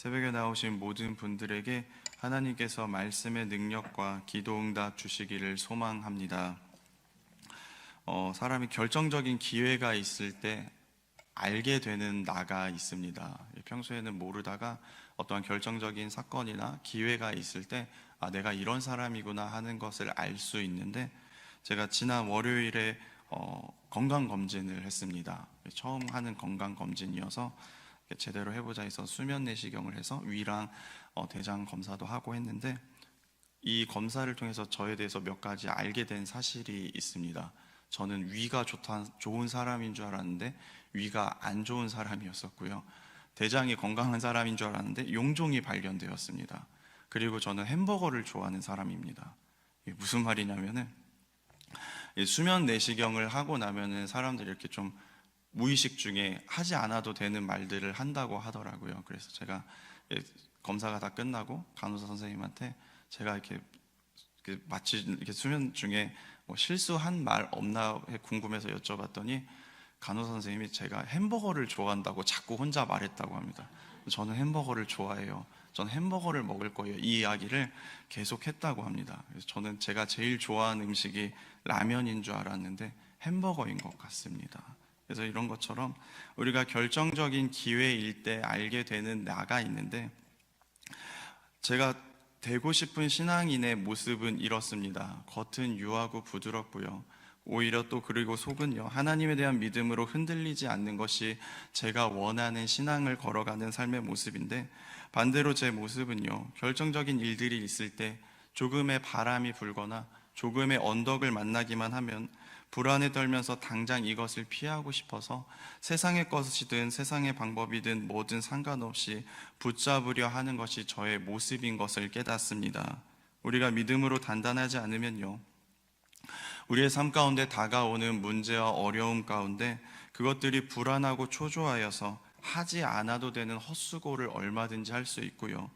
새벽에 나오신 모든 분들에게 하나님께서 말씀의 능력과 기도 응답 주시기를 소망합니다. 사람이 결정적인 기회가 있을 때 알게 되는 나가 있습니다. 평소에는 모르다가 어떠한 결정적인 사건이나 기회가 있을 때 내가 이런 사람이구나 하는 것을 알 수 있는데, 제가 지난 월요일에 건강검진을 했습니다. 처음 하는 건강검진이어서 제대로 해보자 해서 수면 내시경을 해서 위랑 대장 검사도 하고 했는데, 이 검사를 통해서 저에 대해서 몇 가지 알게 된 사실이 있습니다. 저는 위가 좋은 사람인 줄 알았는데 위가 안 좋은 사람이었었고요. 대장이 건강한 사람인 줄 알았는데 용종이 발견되었습니다. 그리고 저는 햄버거를 좋아하는 사람입니다. 이게 무슨 말이냐면은, 수면 내시경을 하고 나면은 사람들이 이렇게 좀 무의식 중에 하지 않아도 되는 말들을 한다고 하더라고요. 그래서 제가 검사가 다 끝나고 간호사 선생님한테 제가 이렇게 마치 이렇게 수면 중에 뭐 실수한 말 없나 궁금해서 여쭤봤더니, 간호사 선생님이 제가 햄버거를 좋아한다고 자꾸 혼자 말했다고 합니다. 저는 햄버거를 좋아해요. 전 햄버거를 먹을 거예요. 이 이야기를 계속 했다고 합니다. 그래서 저는 제가 제일 좋아하는 음식이 라면인 줄 알았는데 햄버거인 것 같습니다. 그래서 이런 것처럼 우리가 결정적인 기회일 때 알게 되는 나가 있는데, 제가 되고 싶은 신앙인의 모습은 이렇습니다. 겉은 유하고 부드럽고요, 오히려 또 그리고 속은요, 하나님에 대한 믿음으로 흔들리지 않는 것이 제가 원하는 신앙을 걸어가는 삶의 모습인데, 반대로 제 모습은요, 결정적인 일들이 있을 때 조금의 바람이 불거나 조금의 언덕을 만나기만 하면 불안에 떨면서 당장 이것을 피하고 싶어서 세상의 것이든 세상의 방법이든 뭐든 상관없이 붙잡으려 하는 것이 저의 모습인 것을 깨닫습니다. 우리가 믿음으로 단단하지 않으면요, 우리의 삶 가운데 다가오는 문제와 어려움 가운데 그것들이 불안하고 초조하여서 하지 않아도 되는 헛수고를 얼마든지 할 수 있고요,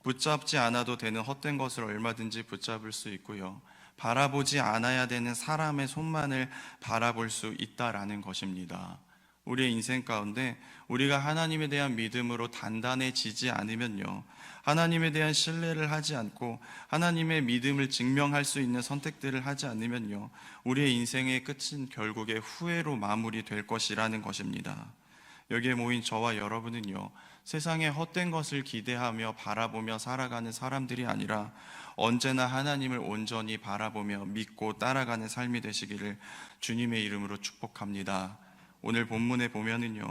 붙잡지 않아도 되는 헛된 것을 얼마든지 붙잡을 수 있고요, 바라보지 않아야 되는 사람의 손만을 바라볼 수 있다라는 것입니다. 우리의 인생 가운데 우리가 하나님에 대한 믿음으로 단단해지지 않으면요, 하나님에 대한 신뢰를 하지 않고 하나님의 믿음을 증명할 수 있는 선택들을 하지 않으면요, 우리의 인생의 끝은 결국에 후회로 마무리될 것이라는 것입니다. 여기에 모인 저와 여러분은요, 세상의 헛된 것을 기대하며 바라보며 살아가는 사람들이 아니라 언제나 하나님을 온전히 바라보며 믿고 따라가는 삶이 되시기를 주님의 이름으로 축복합니다. 오늘 본문에 보면은요,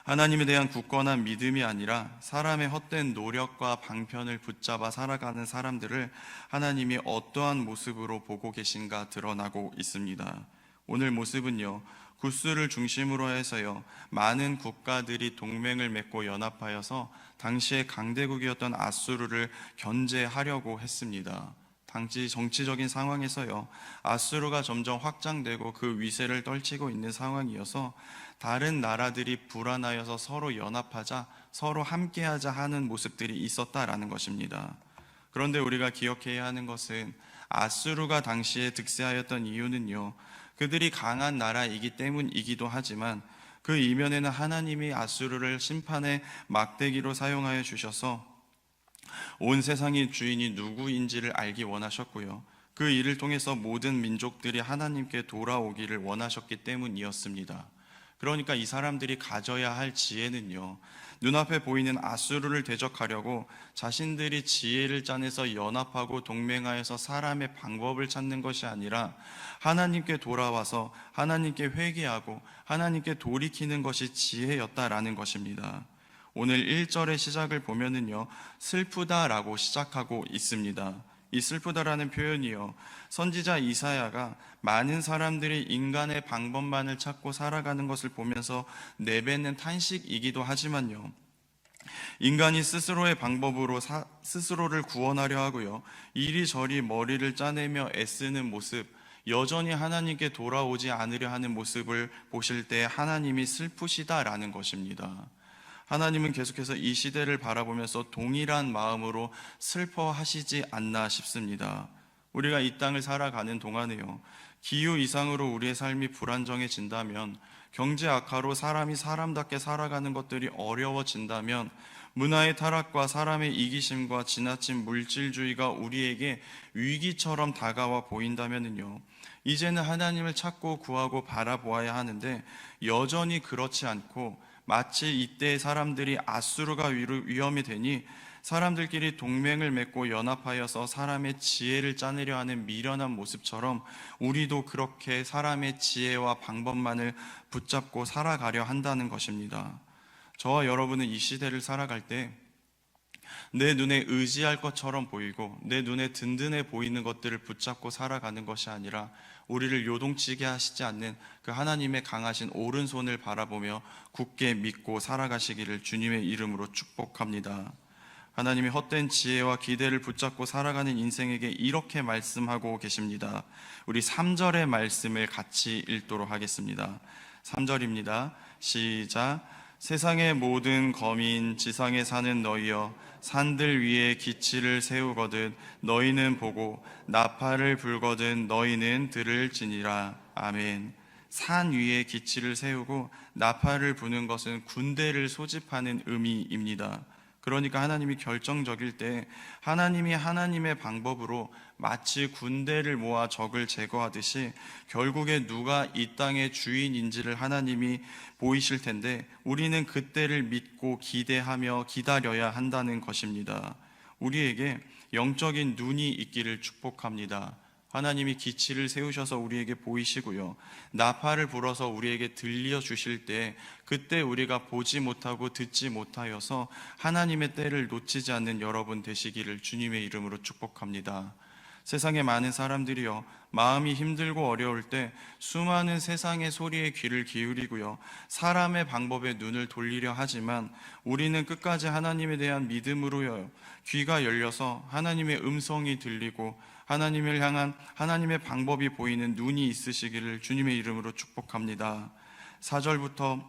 하나님에 대한 굳건한 믿음이 아니라 사람의 헛된 노력과 방편을 붙잡아 살아가는 사람들을 하나님이 어떠한 모습으로 보고 계신가 드러나고 있습니다. 오늘 모습은요, 구스를 중심으로 해서요, 많은 국가들이 동맹을 맺고 연합하여서 당시의 강대국이었던 아수르를 견제하려고 했습니다. 당시 정치적인 상황에서요, 아수르가 점점 확장되고 그 위세를 떨치고 있는 상황이어서 다른 나라들이 불안하여서 서로 연합하자, 서로 함께하자 하는 모습들이 있었다라는 것입니다. 그런데 우리가 기억해야 하는 것은, 아수르가 당시에 득세하였던 이유는요, 그들이 강한 나라이기 때문이기도 하지만 그 이면에는 하나님이 아수르를 심판의 막대기로 사용하여 주셔서 온 세상의 주인이 누구인지를 알기 원하셨고요, 그 일을 통해서 모든 민족들이 하나님께 돌아오기를 원하셨기 때문이었습니다. 그러니까 이 사람들이 가져야 할 지혜는요, 눈앞에 보이는 아수르를 대적하려고 자신들이 지혜를 짜내서 연합하고 동맹하여서 사람의 방법을 찾는 것이 아니라 하나님께 돌아와서 하나님께 회개하고 하나님께 돌이키는 것이 지혜였다라는 것입니다. 오늘 1절의 시작을 보면은요, 슬프다라고 시작하고 있습니다. 이 슬프다라는 표현이요, 선지자 이사야가 많은 사람들이 인간의 방법만을 찾고 살아가는 것을 보면서 내뱉는 탄식이기도 하지만요, 인간이 스스로의 방법으로 스스로를 구원하려 하고요, 이리저리 머리를 짜내며 애쓰는 모습, 여전히 하나님께 돌아오지 않으려 하는 모습을 보실 때 하나님이 슬프시다라는 것입니다. 하나님은 계속해서 이 시대를 바라보면서 동일한 마음으로 슬퍼하시지 않나 싶습니다. 우리가 이 땅을 살아가는 동안에요, 기후 이상으로 우리의 삶이 불안정해진다면, 경제 악화로 사람이 사람답게 살아가는 것들이 어려워진다면, 문화의 타락과 사람의 이기심과 지나친 물질주의가 우리에게 위기처럼 다가와 보인다면요, 이제는 하나님을 찾고 구하고 바라보아야 하는데, 여전히 그렇지 않고 마치 이때 사람들이 아수르가 위험이 되니 사람들끼리 동맹을 맺고 연합하여서 사람의 지혜를 짜내려 하는 미련한 모습처럼 우리도 그렇게 사람의 지혜와 방법만을 붙잡고 살아가려 한다는 것입니다. 저와 여러분은 이 시대를 살아갈 때 내 눈에 의지할 것처럼 보이고 내 눈에 든든해 보이는 것들을 붙잡고 살아가는 것이 아니라 우리를 요동치게 하시지 않는 그 하나님의 강하신 오른손을 바라보며 굳게 믿고 살아가시기를 주님의 이름으로 축복합니다. 하나님이 헛된 지혜와 기대를 붙잡고 살아가는 인생에게 이렇게 말씀하고 계십니다. 우리 3절의 말씀을 같이 읽도록 하겠습니다. 3절입니다. 시작. 세상의 모든 거민 지상에 사는 너희여, 산들 위에 기치를 세우거든 너희는 보고 나팔을 불거든 너희는 들을지니라. 아멘. 산 위에 기치를 세우고 나팔을 부는 것은 군대를 소집하는 의미입니다. 그러니까 하나님이 결정적일 때 하나님이 하나님의 방법으로 마치 군대를 모아 적을 제거하듯이 결국에 누가 이 땅의 주인인지를 하나님이 보이실 텐데, 우리는 그때를 믿고 기대하며 기다려야 한다는 것입니다. 우리에게 영적인 눈이 있기를 축복합니다. 하나님이 기치를 세우셔서 우리에게 보이시고요, 나팔을 불어서 우리에게 들려주실 때 그때 우리가 보지 못하고 듣지 못하여서 하나님의 때를 놓치지 않는 여러분 되시기를 주님의 이름으로 축복합니다. 세상에 많은 사람들이요, 마음이 힘들고 어려울 때 수많은 세상의 소리에 귀를 기울이고요, 사람의 방법에 눈을 돌리려 하지만 우리는 끝까지 하나님에 대한 믿음으로요, 귀가 열려서 하나님의 음성이 들리고 하나님을 향한 하나님의 방법이 보이는 눈이 있으시기를 주님의 이름으로 축복합니다. 4절부터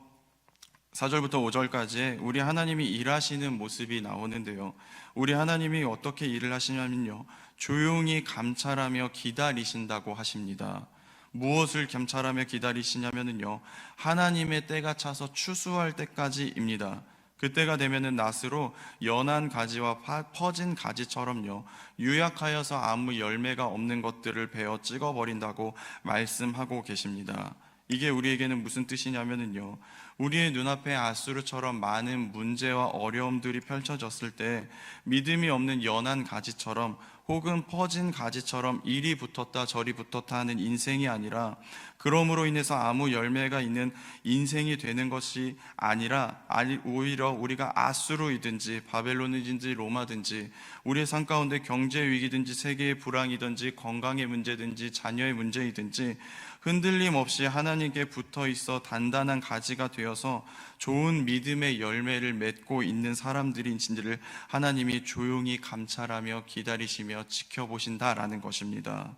5절까지 우리 하나님이 일하시는 모습이 나오는데요, 우리 하나님이 어떻게 일을 하시냐면요, 조용히 감찰하며 기다리신다고 하십니다. 무엇을 감찰하며 기다리시냐면요, 하나님의 때가 차서 추수할 때까지입니다. 그때가 되면은 낫으로 연한 가지와 퍼진 가지처럼요, 유약하여서 아무 열매가 없는 것들을 베어 찍어버린다고 말씀하고 계십니다. 이게 우리에게는 무슨 뜻이냐면요, 우리의 눈앞에 아수르처럼 많은 문제와 어려움들이 펼쳐졌을 때 믿음이 없는 연한 가지처럼 혹은 퍼진 가지처럼 이리 붙었다 저리 붙었다 하는 인생이 아니라, 그러므로 인해서 아무 열매가 있는 인생이 되는 것이 아니라 오히려 우리가 아수르이든지 바벨론이든지 로마든지 우리의 삶 가운데 경제 위기든지 세계의 불황이든지 건강의 문제든지 자녀의 문제이든지 흔들림 없이 하나님께 붙어 있어 단단한 가지가 되어서 좋은 믿음의 열매를 맺고 있는 사람들인지를 하나님이 조용히 감찰하며 기다리시며 지켜보신다라는 것입니다.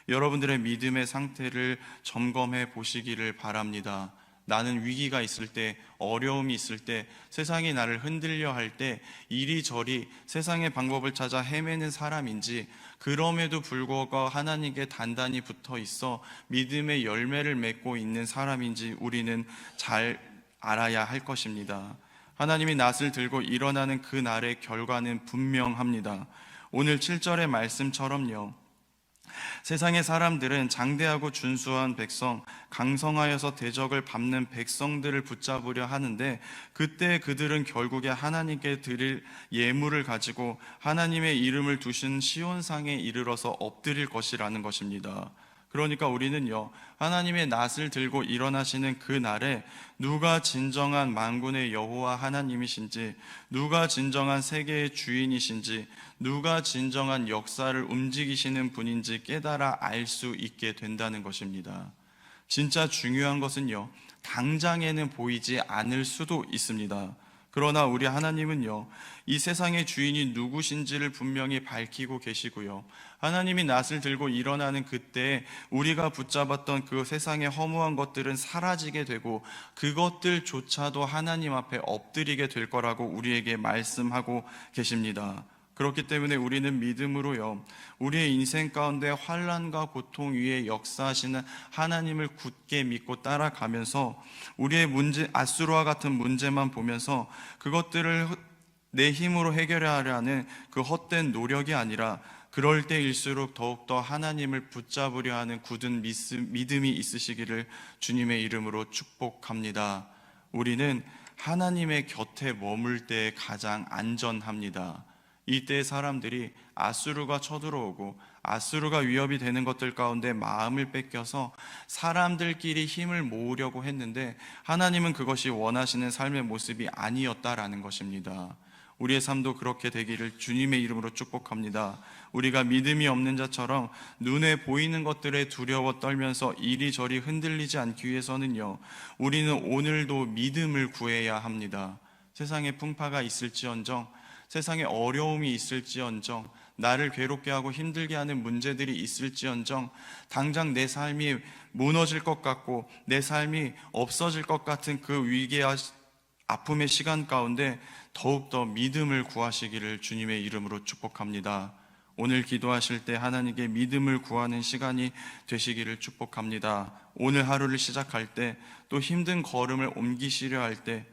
여러분들의 믿음의 상태를 점검해 보시기를 바랍니다. 나는 위기가 있을 때, 어려움이 있을 때, 세상이 나를 흔들려 할 때 이리저리 세상의 방법을 찾아 헤매는 사람인지, 그럼에도 불구하고 하나님께 단단히 붙어 있어 믿음의 열매를 맺고 있는 사람인지 우리는 잘 알아야 할 것입니다. 하나님이 낫을 들고 일어나는 그 날의 결과는 분명합니다. 오늘 7절의 말씀처럼요, 세상의 사람들은 장대하고 준수한 백성, 강성하여서 대적을 밟는 백성들을 붙잡으려 하는데, 그때 그들은 결국에 하나님께 드릴 예물을 가지고 하나님의 이름을 두신 시온상에 이르러서 엎드릴 것이라는 것입니다. 그러니까 우리는요, 하나님의 낫을 들고 일어나시는 그 날에 누가 진정한 만군의 여호와 하나님이신지, 누가 진정한 세계의 주인이신지, 누가 진정한 역사를 움직이시는 분인지 깨달아 알 수 있게 된다는 것입니다. 진짜 중요한 것은요, 당장에는 보이지 않을 수도 있습니다. 그러나 우리 하나님은요, 이 세상의 주인이 누구신지를 분명히 밝히고 계시고요, 하나님이 낫을 들고 일어나는 그때 우리가 붙잡았던 그 세상의 허무한 것들은 사라지게 되고 그것들조차도 하나님 앞에 엎드리게 될 거라고 우리에게 말씀하고 계십니다. 그렇기 때문에 우리는 믿음으로요, 우리의 인생 가운데 환난과 고통 위에 역사하시는 하나님을 굳게 믿고 따라가면서 우리의 문제, 아수르와 같은 문제만 보면서 그것들을 내 힘으로 해결하려 하는 그 헛된 노력이 아니라 그럴 때일수록 더욱더 하나님을 붙잡으려 하는 굳은 믿음이 있으시기를 주님의 이름으로 축복합니다. 우리는 하나님의 곁에 머물 때 가장 안전합니다. 이때 사람들이 아수르가 쳐들어오고 아수르가 위협이 되는 것들 가운데 마음을 뺏겨서 사람들끼리 힘을 모으려고 했는데 하나님은 그것이 원하시는 삶의 모습이 아니었다라는 것입니다. 우리의 삶도 그렇게 되기를 주님의 이름으로 축복합니다. 우리가 믿음이 없는 자처럼 눈에 보이는 것들에 두려워 떨면서 이리저리 흔들리지 않기 위해서는요, 우리는 오늘도 믿음을 구해야 합니다. 세상에 풍파가 있을지언정, 세상에 어려움이 있을지언정, 나를 괴롭게 하고 힘들게 하는 문제들이 있을지언정, 당장 내 삶이 무너질 것 같고 내 삶이 없어질 것 같은 그 위기와 아픔의 시간 가운데 더욱더 믿음을 구하시기를 주님의 이름으로 축복합니다. 오늘 기도하실 때 하나님께 믿음을 구하는 시간이 되시기를 축복합니다. 오늘 하루를 시작할 때, 또 힘든 걸음을 옮기시려 할 때,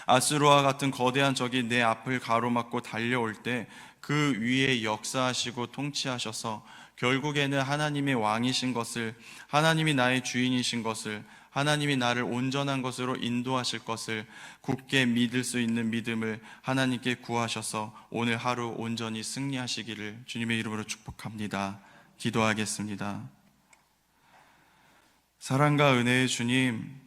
아수르와 같은 거대한 적이 내 앞을 가로막고 달려올 때 그 위에 역사하시고 통치하셔서 결국에는 하나님의 왕이신 것을, 하나님이 나의 주인이신 것을, 하나님이 나를 온전한 것으로 인도하실 것을 굳게 믿을 수 있는 믿음을 하나님께 구하셔서 오늘 하루 온전히 승리하시기를 주님의 이름으로 축복합니다. 기도하겠습니다. 사랑과 은혜의 주님,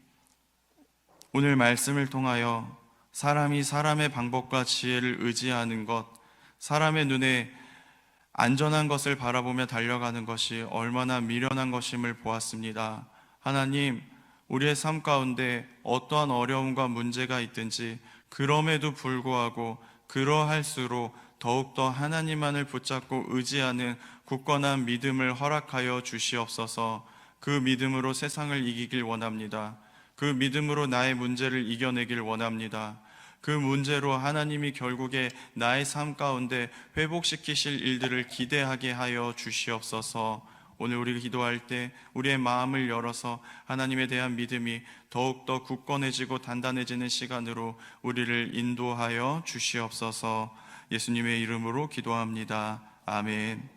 오늘 말씀을 통하여 사람이 사람의 방법과 지혜를 의지하는 것, 사람의 눈에 안전한 것을 바라보며 달려가는 것이 얼마나 미련한 것임을 보았습니다. 하나님, 우리의 삶 가운데 어떠한 어려움과 문제가 있든지 그럼에도 불구하고 그러할수록 더욱더 하나님만을 붙잡고 의지하는 굳건한 믿음을 허락하여 주시옵소서. 그 믿음으로 세상을 이기길 원합니다. 그 믿음으로 나의 문제를 이겨내길 원합니다. 그 문제로 하나님이 결국에 나의 삶 가운데 회복시키실 일들을 기대하게 하여 주시옵소서. 오늘 우리가 기도할 때 우리의 마음을 열어서 하나님에 대한 믿음이 더욱더 굳건해지고 단단해지는 시간으로 우리를 인도하여 주시옵소서. 예수님의 이름으로 기도합니다. 아멘.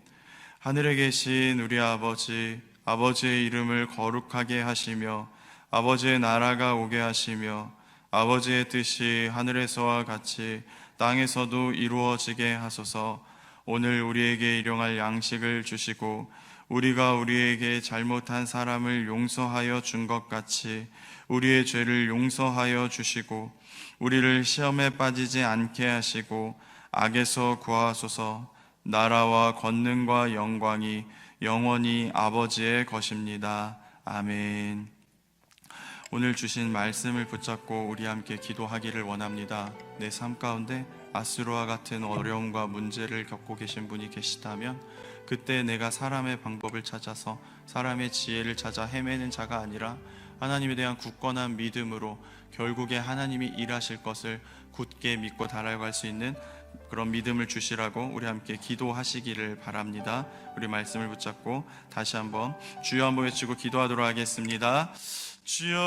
하늘에 계신 우리 아버지, 아버지의 이름을 거룩하게 하시며 아버지의 나라가 오게 하시며 아버지의 뜻이 하늘에서와 같이 땅에서도 이루어지게 하소서. 오늘 우리에게 일용할 양식을 주시고 우리가 우리에게 잘못한 사람을 용서하여 준 것 같이 우리의 죄를 용서하여 주시고 우리를 시험에 빠지지 않게 하시고 악에서 구하소서. 나라와 권능과 영광이 영원히 아버지의 것입니다. 아멘. 오늘 주신 말씀을 붙잡고 우리 함께 기도하기를 원합니다. 내 삶 가운데 아수르와 같은 어려움과 문제를 겪고 계신 분이 계시다면 그때 내가 사람의 방법을 찾아서 사람의 지혜를 찾아 헤매는 자가 아니라 하나님에 대한 굳건한 믿음으로 결국에 하나님이 일하실 것을 굳게 믿고 달아갈 수 있는 그런 믿음을 주시라고 우리 함께 기도하시기를 바랍니다. 우리 말씀을 붙잡고 다시 한번 주여 한번 외치고 기도하도록 하겠습니다. 주여.